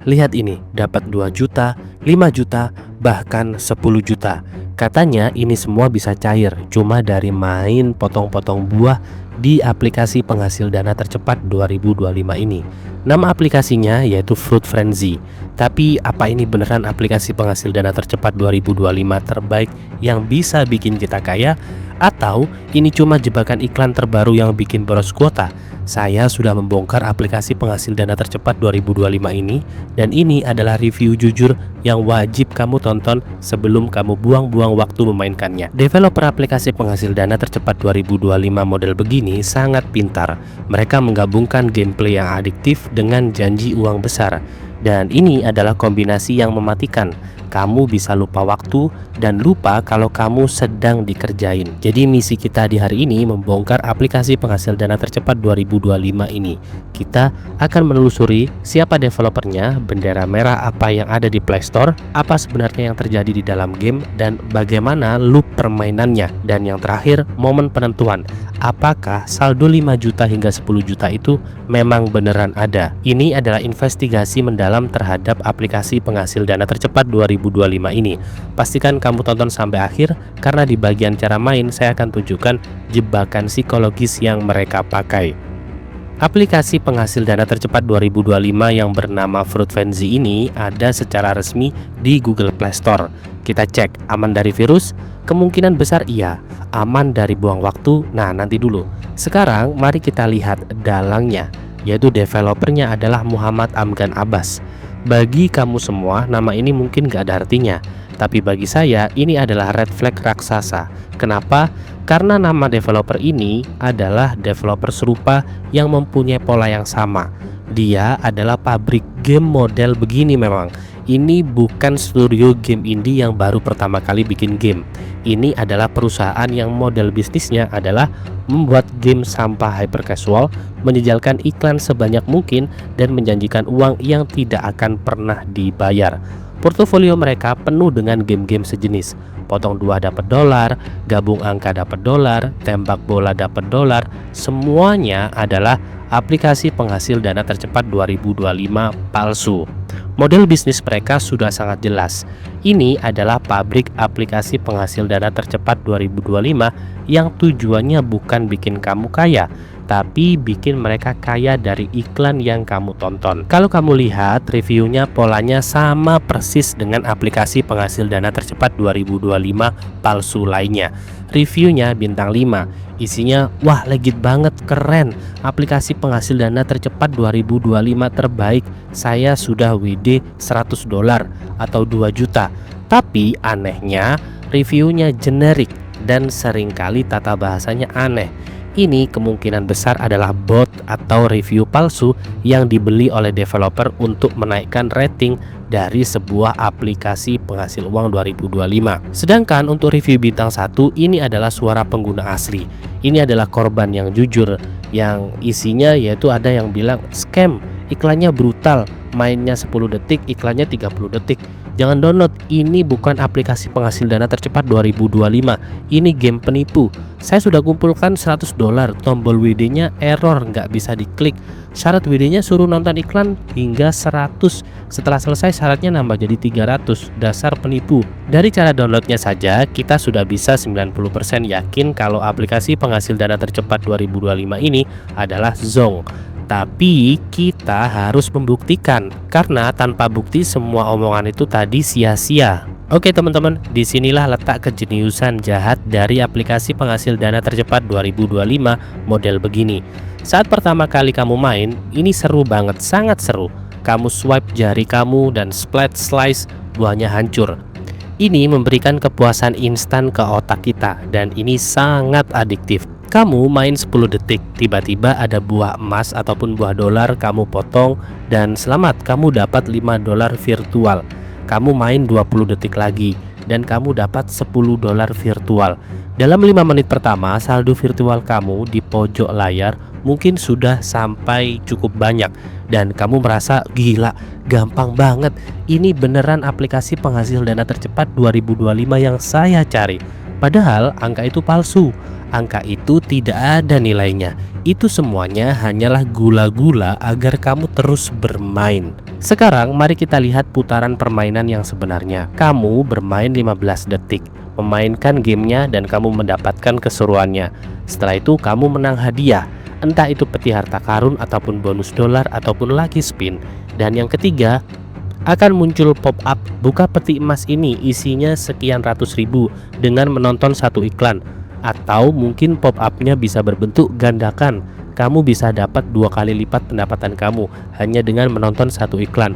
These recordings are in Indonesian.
Lihat ini, dapat 2 juta, 5 juta, bahkan 10 juta. Katanya ini semua bisa cair cuma dari main potong-potong buah di aplikasi penghasil dana tercepat 2025 ini. Nama aplikasinya yaitu Fruit Frenzy. Tapi apa ini beneran aplikasi penghasil dana tercepat 2025 terbaik yang bisa bikin kita kaya? Atau ini cuma jebakan iklan terbaru yang bikin boros kuota? Saya sudah membongkar aplikasi penghasil dana tercepat 2025 ini, dan ini adalah review jujur yang wajib kamu tonton sebelum kamu buang-buang waktu memainkannya. Developer aplikasi penghasil dana tercepat 2025 model begini sangat pintar. Mereka menggabungkan gameplay yang adiktif dengan janji uang besar. Dan ini adalah kombinasi yang mematikan. Kamu bisa lupa waktu dan lupa kalau kamu sedang dikerjain. Jadi misi kita di hari ini membongkar aplikasi penghasil dana tercepat 2025 ini. Kita akan menelusuri siapa developernya, bendera merah apa yang ada di Play Store, apa sebenarnya yang terjadi di dalam game, dan bagaimana loop permainannya. Dan yang terakhir, momen penentuan. Apakah saldo 5 juta hingga 10 juta itu memang beneran ada? Ini adalah investigasi mendalam terhadap aplikasi penghasil dana tercepat 2025 ini. Pastikan kamu tonton sampai akhir, karena di bagian cara main saya akan tunjukkan jebakan psikologis yang mereka pakai. Aplikasi penghasil dana tercepat 2025 yang bernama Fruit Frenzy ini ada secara resmi di Google Play Store. Kita cek aman dari virus? Kemungkinan besar iya. Aman dari buang waktu? Nah, nanti dulu. Sekarang mari kita lihat dalangnya, yaitu developernya adalah Muhammad Amgan Abbas. Bagi kamu semua, nama ini mungkin gak ada artinya, tapi bagi saya ini adalah red flag raksasa. Kenapa? Karena nama developer ini adalah developer serupa yang mempunyai pola yang sama. Dia adalah pabrik game model begini memang. Ini bukan studio game indie yang baru pertama kali bikin game. Ini adalah perusahaan yang model bisnisnya adalah membuat game sampah hyper casual, menjejalkan iklan sebanyak mungkin, dan menjanjikan uang yang tidak akan pernah dibayar. Portofolio mereka penuh dengan game-game sejenis. Potong 2 dapat dolar, gabung angka dapat dolar, tembak bola dapat dolar. Semuanya adalah aplikasi penghasil dana tercepat 2025 palsu. Model bisnis mereka sudah sangat jelas. Ini adalah pabrik aplikasi penghasil dana tercepat 2025 yang tujuannya bukan bikin kamu kaya, tapi bikin mereka kaya dari iklan yang kamu tonton. Kalau kamu lihat reviewnya, polanya sama persis dengan aplikasi penghasil dana tercepat 2025 palsu lainnya. Reviewnya bintang 5. Isinya, wah legit banget, keren, aplikasi penghasil dana tercepat 2025 terbaik, saya sudah WD 100 dolar atau 2 juta. Tapi anehnya reviewnya generik dan seringkali tata bahasanya aneh. Ini kemungkinan besar adalah bot atau review palsu yang dibeli oleh developer untuk menaikkan rating dari sebuah aplikasi penghasil uang 2025. Sedangkan untuk review bintang 1 ini adalah suara pengguna asli. Ini adalah korban yang jujur, yang isinya yaitu ada yang bilang scam, iklannya brutal, mainnya 10 detik, iklannya 30 detik. Jangan download, ini bukan aplikasi penghasil dana tercepat 2025. Ini game penipu. Saya sudah kumpulkan 100 dolar, tombol WD-nya error, nggak bisa diklik. Syarat WD-nya suruh nonton iklan hingga 100. Setelah selesai syaratnya nambah jadi 300. Dasar penipu. Dari cara downloadnya saja kita sudah bisa 90% yakin kalau aplikasi penghasil dana tercepat 2025 ini adalah Zong. Tapi kita harus membuktikan, karena tanpa bukti semua omongan itu tadi sia-sia. Oke teman-teman, disinilah letak kejeniusan jahat dari aplikasi penghasil dana tercepat 2025 model begini. Saat pertama kali kamu main, ini seru banget, sangat seru. Kamu swipe jari kamu dan splat slice, buahnya hancur. Ini memberikan kepuasan instan ke otak kita, dan ini sangat adiktif. Kamu main 10 detik, tiba-tiba ada buah emas ataupun buah dolar, kamu potong, dan selamat, kamu dapat 5 dolar virtual. Kamu main 20 detik lagi, dan kamu dapat 10 dolar virtual. Dalam 5 menit pertama, saldo virtual kamu di pojok layar mungkin sudah sampai cukup banyak, dan kamu merasa gila, gampang banget. Ini beneran aplikasi penghasil dana tercepat 2025 yang saya cari. Padahal angka itu palsu. Angka itu tidak ada nilainya. Itu semuanya hanyalah gula-gula agar kamu terus bermain. Sekarang mari kita lihat putaran permainan yang sebenarnya. Kamu bermain 15 detik, memainkan gamenya dan kamu mendapatkan keseruannya. Setelah itu kamu menang hadiah, entah itu peti harta karun ataupun bonus dolar ataupun lucky spin. Dan yang ketiga, akan muncul pop-up buka peti emas ini isinya sekian ratus ribu dengan menonton satu iklan. Atau mungkin pop-upnya bisa berbentuk gandakan. Kamu bisa dapat 2 kali lipat pendapatan kamu hanya dengan menonton satu iklan.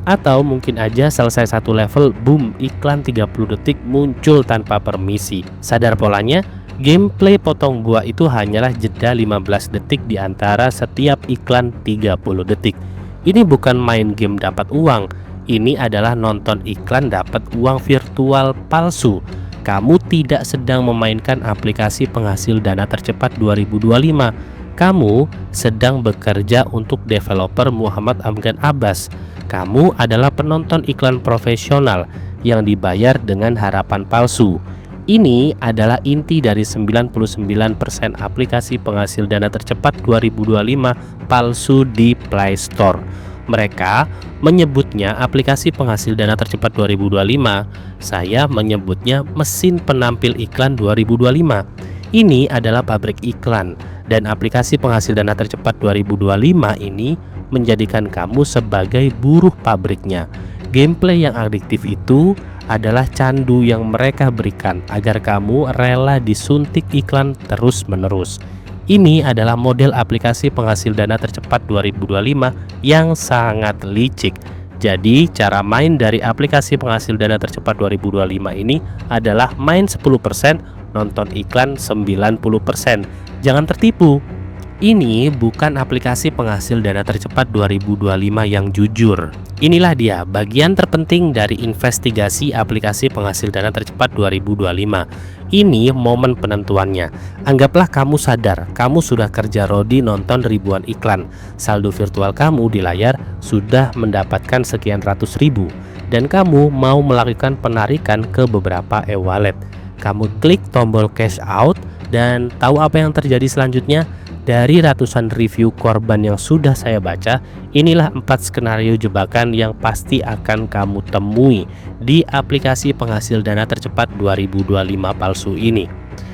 Atau mungkin aja selesai satu level, boom, iklan 30 detik muncul tanpa permisi. Sadar polanya? Gameplay potong buah itu hanyalah jeda 15 detik di antara setiap iklan 30 detik. Ini bukan main game dapat uang. Ini adalah nonton iklan dapat uang virtual palsu. Kamu tidak sedang memainkan aplikasi penghasil dana tercepat 2025. Kamu sedang bekerja untuk developer Muhammad Amgan Abbas. Kamu adalah penonton iklan profesional yang dibayar dengan harapan palsu. Ini adalah inti dari 99% aplikasi penghasil dana tercepat 2025 palsu di Play Store. Mereka menyebutnya aplikasi penghasil dana tercepat 2025. Saya menyebutnya mesin penampil iklan 2025. Ini adalah pabrik iklan, dan aplikasi penghasil dana tercepat 2025 ini menjadikan kamu sebagai buruh pabriknya. Gameplay yang adiktif itu adalah candu yang mereka berikan agar kamu rela disuntik iklan terus-menerus. Ini adalah model aplikasi penghasil dana tercepat 2025 yang sangat licik. Jadi cara main dari aplikasi penghasil dana tercepat 2025 ini adalah main 10%, nonton iklan 90%. Jangan tertipu. Ini bukan aplikasi penghasil dana tercepat 2025 yang jujur. Inilah dia bagian terpenting dari investigasi aplikasi penghasil dana tercepat 2025. Ini momen penentuannya. Anggaplah kamu sadar, kamu sudah kerja rodi nonton ribuan iklan. Saldo virtual kamu di layar sudah mendapatkan sekian ratus ribu. Dan kamu mau melakukan penarikan ke beberapa e-wallet. Kamu klik tombol cash out dan tahu apa yang terjadi selanjutnya? Dari ratusan review korban yang sudah saya baca, inilah 4 skenario jebakan yang pasti akan kamu temui di aplikasi penghasil dana tercepat 2025 palsu ini.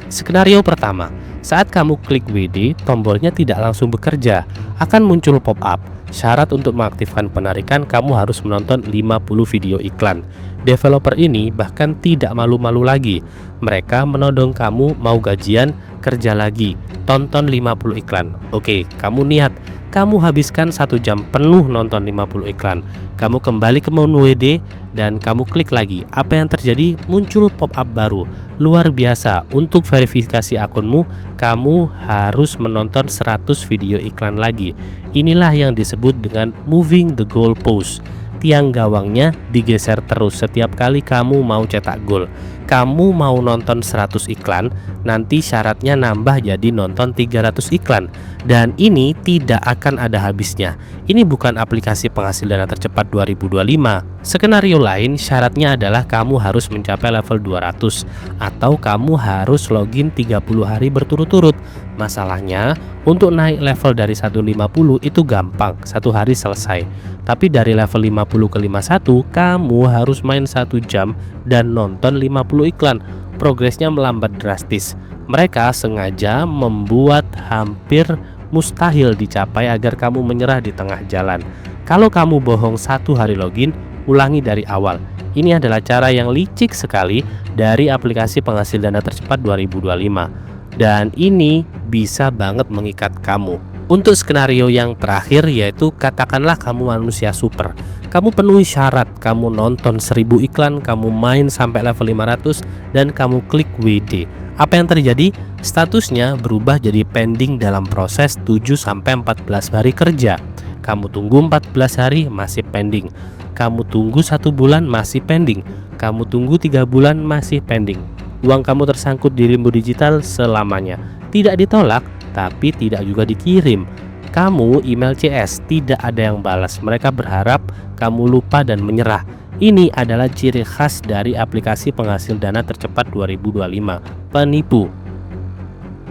Skenario pertama, saat kamu klik WD, tombolnya tidak langsung bekerja, akan muncul pop-up. Syarat untuk mengaktifkan penarikan, kamu harus menonton 50 video iklan. Developer ini bahkan tidak malu-malu lagi. Mereka menodong kamu mau gajian, kerja lagi, tonton 50 iklan. Oke, kamu niat, kamu habiskan 1 jam penuh nonton 50 iklan. Kamu kembali ke menu WD dan kamu klik lagi. Apa yang terjadi? Muncul pop-up baru. Luar biasa, untuk verifikasi akunmu, kamu harus menonton 100 video iklan lagi. Inilah yang disebut dengan moving the goalpost. Tiang gawangnya digeser terus setiap kali kamu mau cetak gol. Kamu mau nonton 100 iklan, nanti syaratnya nambah jadi nonton 300 iklan. Dan ini tidak akan ada habisnya. Ini bukan aplikasi penghasil dana tercepat 2025. Skenario lain syaratnya adalah kamu harus mencapai level 200 atau kamu harus login 30 hari berturut-turut. Masalahnya, untuk naik level dari 150 itu gampang, 1 hari selesai. Tapi dari level 50 ke 51, kamu harus main 1 jam dan nonton 50 iklan. Progresnya melambat drastis. Mereka sengaja membuat hampir mustahil dicapai agar kamu menyerah di tengah jalan. Kalau kamu bohong 1 hari login, ulangi dari awal. Ini adalah cara yang licik sekali dari aplikasi penghasil dana tercepat 2025. Dan ini bisa banget mengikat kamu. Untuk skenario yang terakhir, yaitu katakanlah kamu manusia super. Kamu penuhi syarat, kamu nonton 1000 iklan, kamu main sampai level 500 dan kamu klik WD. Apa yang terjadi? Statusnya berubah jadi pending dalam proses 7-14 hari kerja. Kamu tunggu 14 hari masih pending. Kamu tunggu 1 bulan masih pending. Kamu tunggu 3 bulan masih pending. Uang kamu tersangkut di limbo digital selamanya. Tidak ditolak, tapi tidak juga dikirim. Kamu email CS, tidak ada yang balas. Mereka berharap kamu lupa dan menyerah. Ini adalah ciri khas dari aplikasi penghasil dana tercepat 2025, penipu.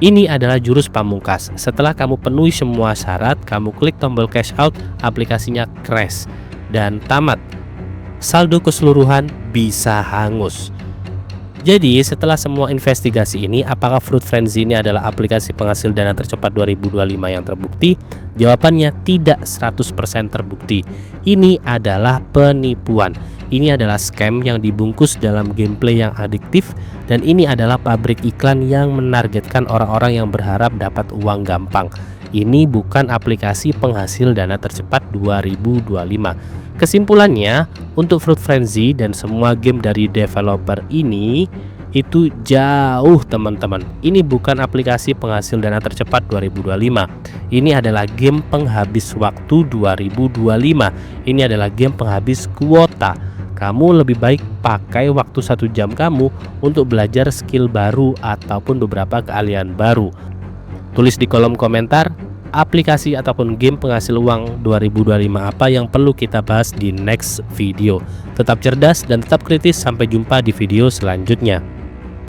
Ini adalah jurus pamungkas. Setelah kamu penuhi semua syarat, kamu klik tombol cash out, aplikasinya crash dan tamat. Saldo keseluruhan bisa hangus. Jadi setelah semua investigasi ini, apakah Fruit Frenzy ini adalah aplikasi penghasil dana tercepat 2025 yang terbukti? Jawabannya tidak 100% terbukti. Ini adalah penipuan. Ini adalah scam yang dibungkus dalam gameplay yang adiktif, dan ini adalah pabrik iklan yang menargetkan orang-orang yang berharap dapat uang gampang. Ini bukan aplikasi penghasil dana tercepat 2025. Kesimpulannya, untuk Fruit Frenzy dan semua game dari developer ini itu jauh teman-teman. Ini bukan aplikasi penghasil dana tercepat 2025. Ini adalah game penghabis waktu 2025. Ini adalah game penghabis kuota. Kamu lebih baik pakai waktu 1 jam kamu untuk belajar skill baru ataupun beberapa keahlian baru. Tulis di kolom komentar aplikasi ataupun game penghasil uang 2025 apa yang perlu kita bahas di next video. Tetap cerdas dan tetap kritis. Sampai jumpa di video selanjutnya.